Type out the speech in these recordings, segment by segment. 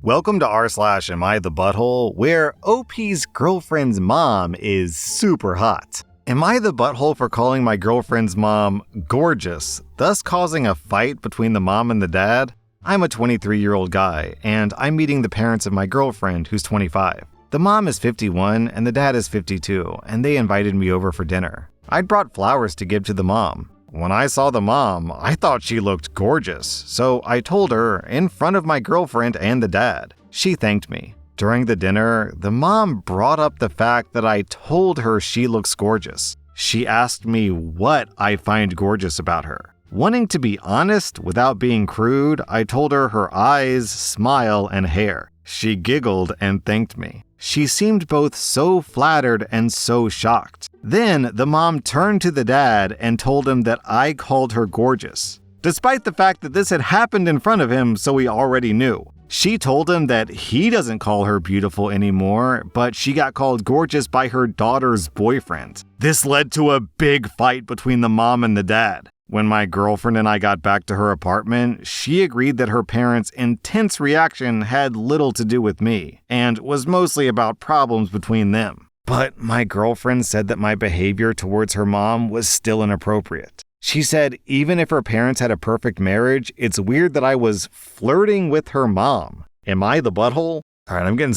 Welcome to rSlash Am I the Butthole, where OP's girlfriend's mom is super hot. Am I the butthole for calling my girlfriend's mom gorgeous, thus causing a fight between the mom and the dad? I'm a 23-year-old guy, and I'm meeting the parents of my girlfriend, who's 25. The mom is 51 and the dad is 52, and they invited me over for dinner. I'd brought flowers to give to the mom. When I saw the mom, I thought she looked gorgeous, so I told her in front of my girlfriend and the dad. She thanked me. During the dinner, the mom brought up the fact that I told her she looks gorgeous. She asked me what I find gorgeous about her. Wanting to be honest without being crude, I told her her eyes, smile, and hair. She giggled and thanked me. She seemed both so flattered and so shocked. Then the mom turned to the dad and told him that I called her gorgeous, despite the fact that this had happened in front of him, so he already knew. She told him that he doesn't call her beautiful anymore, but she got called gorgeous by her daughter's boyfriend. This led to a big fight between the mom and the dad. When my girlfriend and I got back to her apartment, she agreed that her parents' intense reaction had little to do with me, and was mostly about problems between them. But my girlfriend said that my behavior towards her mom was still inappropriate. She said even if her parents had a perfect marriage, it's weird that I was flirting with her mom. Am I the butthole? All right, I'm getting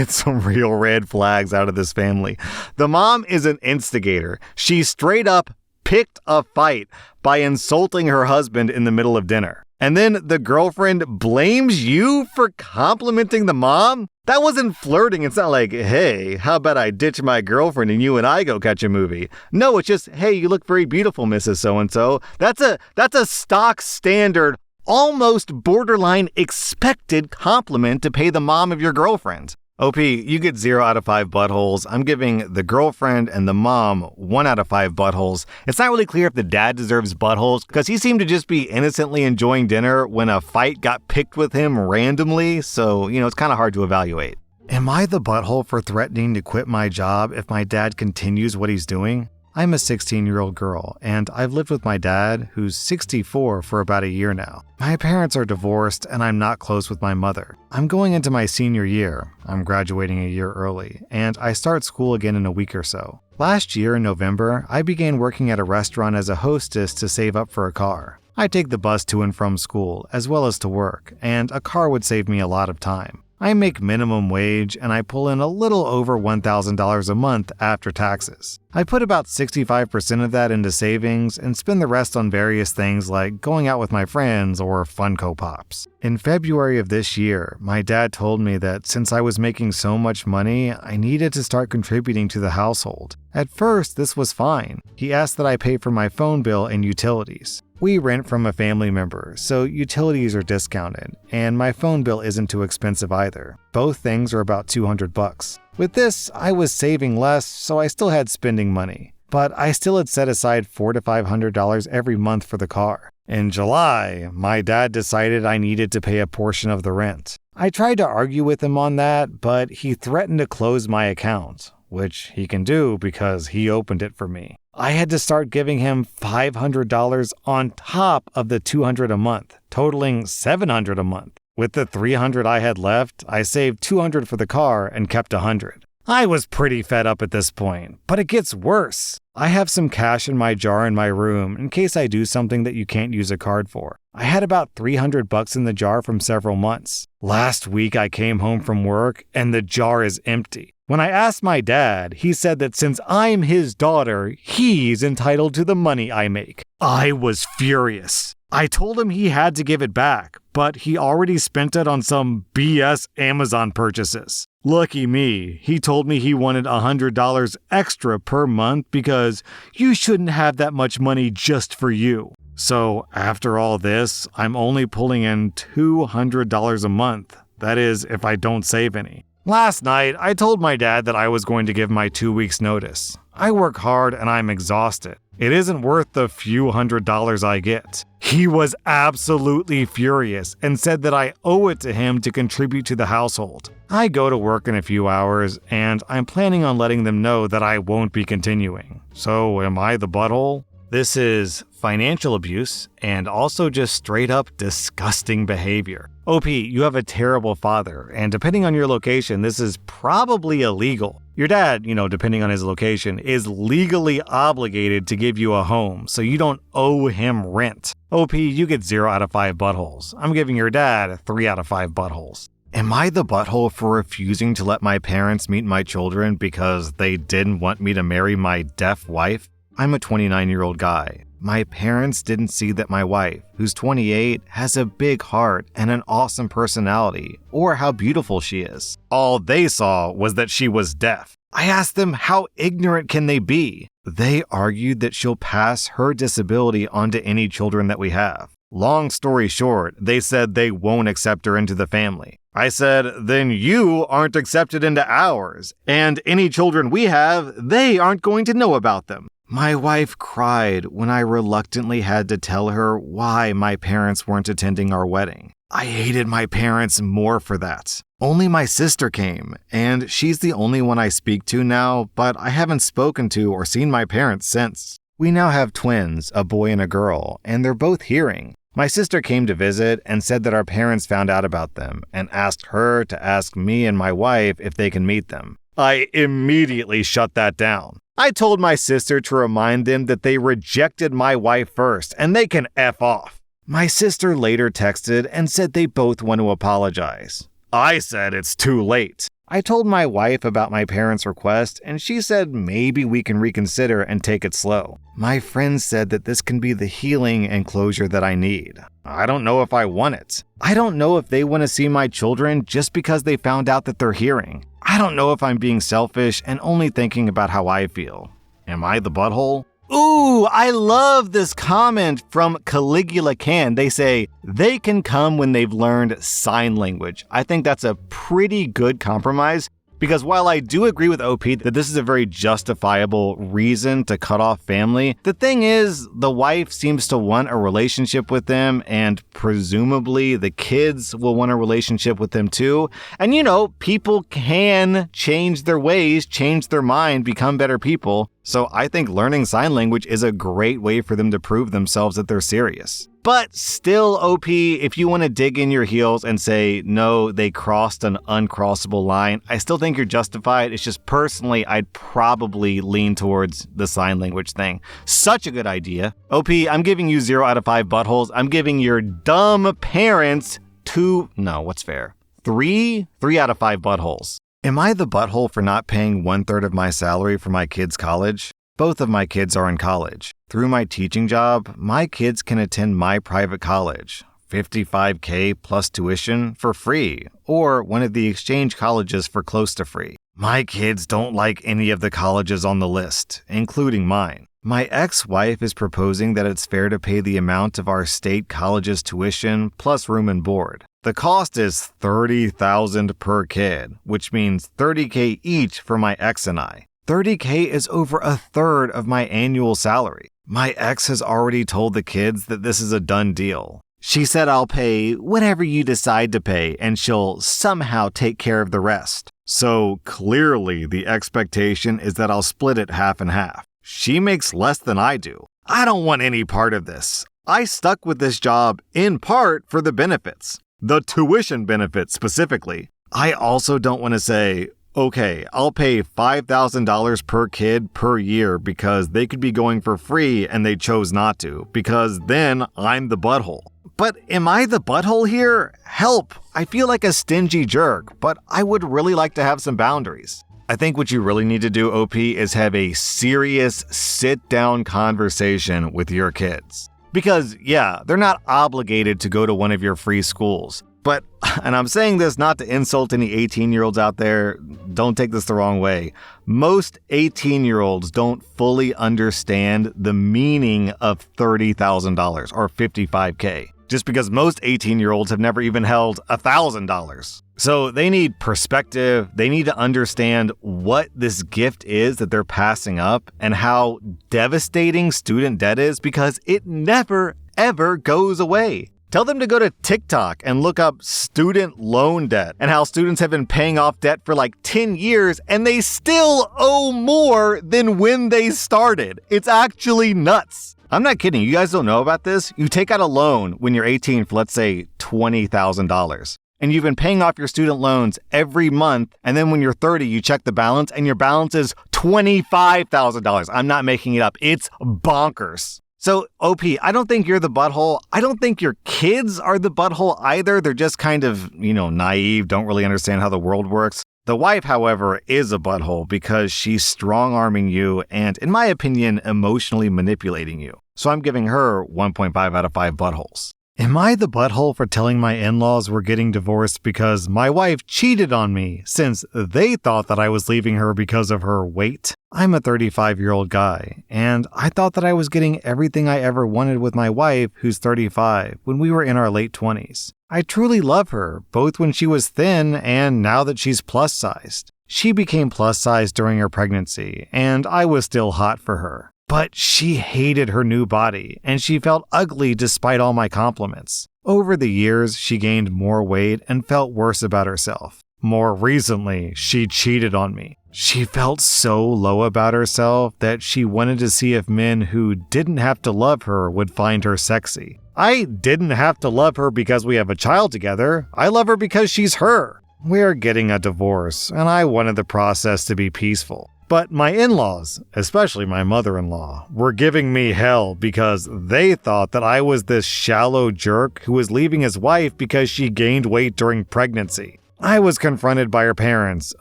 some real red flags out of this family. The mom is an instigator. She straight up picked a fight by insulting her husband in the middle of dinner. And then the girlfriend blames you for complimenting the mom? That wasn't flirting. It's not like, hey, how about I ditch my girlfriend and you and I go catch a movie? No, it's just, hey, you look very beautiful, Mrs. So-and-so. That's a stock standard, almost borderline expected compliment to pay the mom of your girlfriend. OP, you get 0 out of 5 buttholes. I'm giving the girlfriend and the mom 1 out of 5 buttholes. It's not really clear if the dad deserves buttholes because he seemed to just be innocently enjoying dinner when a fight got picked with him randomly, so, it's kind of hard to evaluate. Am I the butthole for threatening to quit my job if my dad continues what he's doing? I'm a 16-year-old girl, and I've lived with my dad, who's 64, for about a year now. My parents are divorced, and I'm not close with my mother. I'm going into my senior year. I'm graduating a year early, and I start school again in a week or so. Last year in November, I began working at a restaurant as a hostess to save up for a car. I take the bus to and from school, as well as to work, and a car would save me a lot of time. I make minimum wage and I pull in a little over $1,000 a month after taxes. I put about 65% of that into savings and spend the rest on various things like going out with my friends or Funko Pops. In February of this year, my dad told me that since I was making so much money, I needed to start contributing to the household. At first, this was fine. He asked that I pay for my phone bill and utilities. We rent from a family member, so utilities are discounted, and my phone bill isn't too expensive either. Both things are about $200. With this, I was saving less, so I still had spending money. But I still had set aside $400 to $500 every month for the car. In July, my dad decided I needed to pay a portion of the rent. I tried to argue with him on that, but he threatened to close my account, which he can do because he opened it for me. I had to start giving him $500 on top of the $200 a month, totaling $700 a month. With the $300 I had left, I saved $200 for the car and kept $100. I was pretty fed up at this point, but it gets worse. I have some cash in my jar in my room in case I do something that you can't use a card for. I had about $300 in the jar from several months. Last week I came home from work and the jar is empty. When I asked my dad, he said that since I'm his daughter, he's entitled to the money I make. I was furious. I told him he had to give it back, but he already spent it on some BS Amazon purchases. Lucky me, he told me he wanted $100 extra per month because you shouldn't have that much money just for you. So after all this, I'm only pulling in $200 a month. That is, if I don't save any. Last night, I told my dad that I was going to give my 2 weeks notice. I work hard and I'm exhausted. It isn't worth the few $100s I get. He was absolutely furious and said that I owe it to him to contribute to the household. I go to work in a few hours and I'm planning on letting them know that I won't be continuing. So am I the butthole? This is financial abuse and also just straight up disgusting behavior. OP, you have a terrible father, and depending on your location, this is probably illegal. Your dad, depending on his location, is legally obligated to give you a home, so you don't owe him rent. OP, you get 0 out of 5 buttholes. I'm giving your dad 3 out of 5 buttholes. Am I the butthole for refusing to let my parents meet my children because they didn't want me to marry my deaf wife? I'm a 29-year-old guy. My parents didn't see that my wife, who's 28, has a big heart and an awesome personality, or how beautiful she is. All they saw was that she was deaf. I asked them how ignorant can they be? They argued that she'll pass her disability onto any children that we have. Long story short, they said they won't accept her into the family. I said, then you aren't accepted into ours, and any children we have, they aren't going to know about them. My wife cried when I reluctantly had to tell her why my parents weren't attending our wedding. I hated my parents more for that. Only my sister came, and she's the only one I speak to now, but I haven't spoken to or seen my parents since. We now have twins, a boy and a girl, and they're both hearing. My sister came to visit and said that our parents found out about them and asked her to ask me and my wife if they can meet them. I immediately shut that down. I told my sister to remind them that they rejected my wife first and they can F off. My sister later texted and said they both want to apologize. I said it's too late. I told my wife about my parents' request and she said maybe we can reconsider and take it slow. My friend said that this can be the healing and closure that I need. I don't know if I want it. I don't know if they want to see my children just because they found out that they're hearing. I don't know if I'm being selfish and only thinking about how I feel. Am I the butthole? Ooh, I love this comment from Caligula Can. They say, they can come when they've learned sign language. I think that's a pretty good compromise because while I do agree with OP that this is a very justifiable reason to cut off family, the thing is the wife seems to want a relationship with them and presumably the kids will want a relationship with them too. And people can change their ways, change their mind, become better people. So I think learning sign language is a great way for them to prove themselves that they're serious. But still, OP, if you want to dig in your heels and say, no, they crossed an uncrossable line, I still think you're justified. It's just personally, I'd probably lean towards the sign language thing. Such a good idea. OP, I'm giving you 0 out of 5 buttholes. I'm giving your dumb parents 3 out of 5 buttholes. Am I the butthole for not paying 1/3 of my salary for my kids' college? Both of my kids are in college. Through my teaching job, my kids can attend my private college, $55K plus tuition for free, or one of the exchange colleges for close to free. My kids don't like any of the colleges on the list, including mine. My ex-wife is proposing that it's fair to pay the amount of our state college's tuition plus room and board. The cost is $30,000 per kid, which means $30K each for my ex and I. $30K is over 1/3 of my annual salary. My ex has already told the kids that this is a done deal. She said I'll pay whatever you decide to pay and she'll somehow take care of the rest. So clearly the expectation is that I'll split it half and half. She makes less than I do. I don't want any part of this. I stuck with this job in part for the benefits. The tuition benefits specifically. I also don't want to say, okay, I'll pay $5,000 per kid per year because they could be going for free and they chose not to, because then I'm the butthole. But am I the butthole here? Help! I feel like a stingy jerk, but I would really like to have some boundaries. I think what you really need to do, OP, is have a serious sit-down conversation with your kids. Because, yeah, they're not obligated to go to one of your free schools. But, and I'm saying this not to insult any 18-year-olds out there, don't take this the wrong way. Most 18-year-olds don't fully understand the meaning of $30,000 or $55K. Just because most 18-year-olds have never even held $1,000. So they need perspective, they need to understand what this gift is that they're passing up and how devastating student debt is because it never, ever goes away. Tell them to go to TikTok and look up student loan debt and how students have been paying off debt for like 10 years and they still owe more than when they started. It's actually nuts. I'm not kidding. You guys don't know about this? You take out a loan when you're 18 for, let's say, $20,000. And you've been paying off your student loans every month. And then when you're 30, you check the balance and your balance is $25,000. I'm not making it up. It's bonkers. So, OP, I don't think you're the butthole. I don't think your kids are the butthole either. They're just kind of, naive, don't really understand how the world works. The wife, however, is a butthole because she's strong-arming you and, in my opinion, emotionally manipulating you. So I'm giving her 1.5 out of 5 buttholes. Am I the butthole for telling my in-laws we're getting divorced because my wife cheated on me since they thought that I was leaving her because of her weight? I'm a 35-year-old guy, and I thought that I was getting everything I ever wanted with my wife, who's 35, when we were in our late 20s. I truly love her, both when she was thin and now that she's plus-sized. She became plus-sized during her pregnancy, and I was still hot for her. But she hated her new body, and she felt ugly despite all my compliments. Over the years, she gained more weight and felt worse about herself. More recently, she cheated on me. She felt so low about herself that she wanted to see if men who didn't have to love her would find her sexy. I didn't have to love her because we have a child together. I love her because she's her. We're getting a divorce, and I wanted the process to be peaceful. But my in-laws, especially my mother-in-law, were giving me hell because they thought that I was this shallow jerk who was leaving his wife because she gained weight during pregnancy. I was confronted by her parents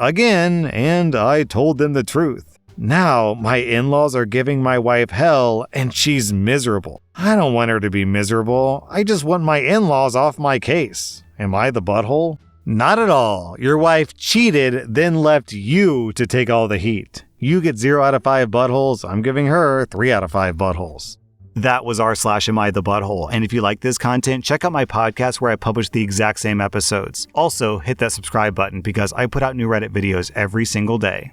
again, and I told them the truth. Now, my in-laws are giving my wife hell, and she's miserable. I don't want her to be miserable. I just want my in-laws off my case. Am I the butthole? Not at all. Your wife cheated, then left you to take all the heat. You get 0 out of 5 buttholes. I'm giving her 3 out of 5 buttholes. That was rSlash Am I the Butthole? And if you like this content, check out my podcast where I publish the exact same episodes. Also, hit that subscribe button because I put out new Reddit videos every single day.